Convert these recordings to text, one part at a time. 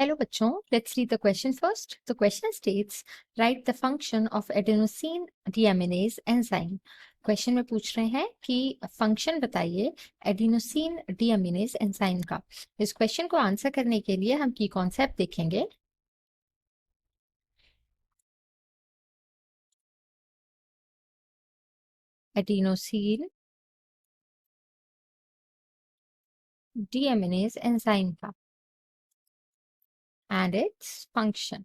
Hello बच्चों, let's read the question first. The question states, write the function of adenosine deaminase enzyme. Question में पूछ रहे हैं कि फंक्शन बताइए एडिनोसिन डीअमीनेज एंजाइम का। इस क्वेश्चन को आंसर करने के लिए हम की कॉन्सेप्ट देखेंगे। एडिनोसिन डीअमीनेज एंजाइम का एंड इट्स फंक्शन।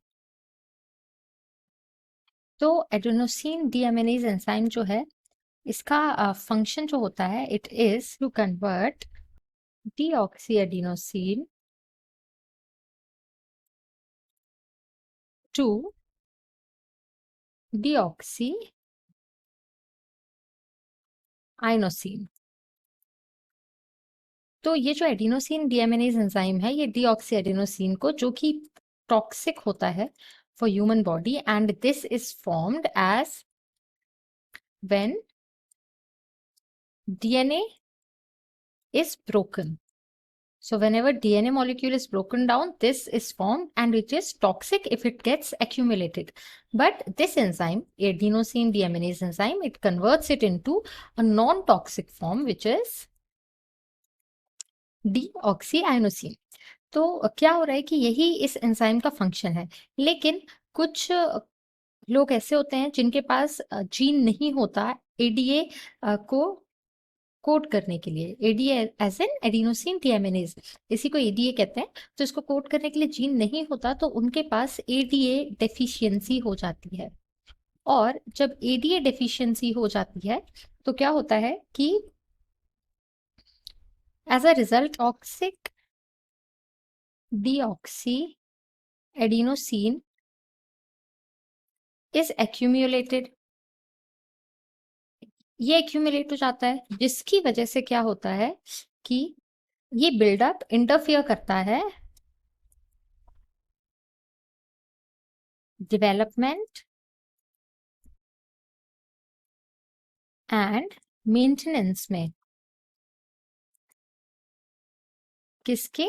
तो एडिनोसिन डीअमीनेज एंजाइम जो है इसका फंक्शन जो होता है it is to convert deoxyadenosine to deoxyadenosine। तो ये जो एडिनोसिन डीएमिनेज एंजाइम है ये डीऑक्सीएडेनोसिन को जो कि टॉक्सिक होता है for human body and this is formed as when DNA is broken. So whenever DNA molecule is broken down, this is formed and it is toxic if it gets accumulated. But this enzyme, adenosine deaminase enzyme, it converts it into a non-toxic form which is deoxyadenosine. तो क्या हो रहा है कि यही इस enzyme का function है, लेकिन कुछ लोग ऐसे होते हैं जिनके पास जीन नहीं होता एडीए को कोड करने के लिए। ADA as an adenosine deaminase, इसी को एडीए कहते हैं। तो इसको कोड करने के लिए जीन नहीं होता तो उनके पास एडीए डेफिशिएंसी हो जाती है। और जब एडीए डेफिशिएंसी हो जाती है तो क्या होता है कि as a result toxic deoxyadenosine is accumulated। ये एक्यूमुलेट हो जाता है जिसकी वजह से क्या होता है कि ये बिल्डअप इंटरफियर करता है डेवलपमेंट एंड मेंटेनेंस में। किसके?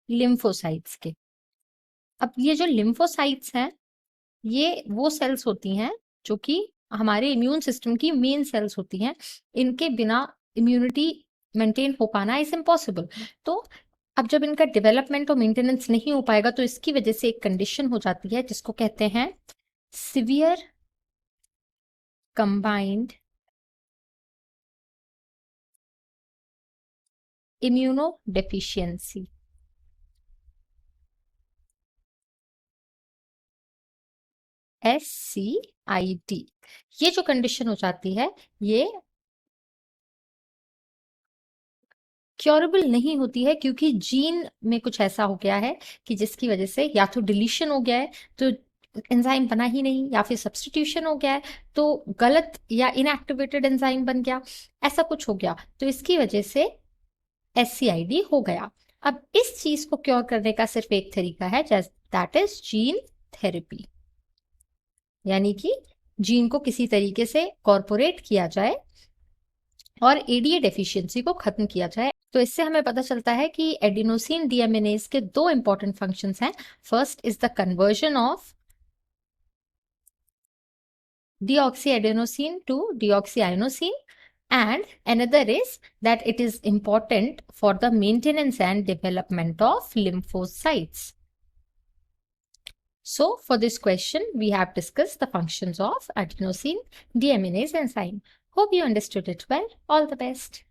लिम्फोसाइट्स के। अब ये जो लिम्फोसाइट्स हैं ये वो सेल्स होती हैं जो कि हमारे इम्यून सिस्टम की मेन सेल्स होती हैं। इनके बिना इम्यूनिटी मेंटेन हो पाना इज इम्पॉसिबल। तो अब जब इनका डेवलपमेंट और मेंटेनेंस नहीं हो पाएगा तो इसकी वजह से एक कंडीशन हो जाती है जिसको कहते हैं severe combined immuno deficiency. SCID। ये जो कंडीशन हो जाती है ये क्योरेबल नहीं होती है क्योंकि जीन में कुछ ऐसा हो गया है कि जिसकी वजह से या तो डिलीशन हो गया है तो एंजाइम बना ही नहीं, या फिर सब्स्टिट्यूशन हो गया है तो गलत या इनएक्टिवेटेड एंजाइम बन गया, ऐसा कुछ हो गया तो इसकी वजह से SCID हो गया। अब इस चीज को क्योर करने का सिर्फ एक तरीका है दैट इज जीन थेरेपी, यानी कि जीन को किसी तरीके से कॉर्पोरेट किया जाए और एडीए डेफिशिएंसी को खत्म किया जाए। तो इससे हमें पता चलता है कि एडिनोसिन डीएमिनेज के दो इंपॉर्टेंट फंक्शंस हैं। First is the conversion of deoxyadenosine to deoxyadenosine, and another is that it is important for the maintenance and development of lymphocytes. So for this question, we have discussed the functions of adenosine deaminase enzyme. Hope you understood it well. All the best.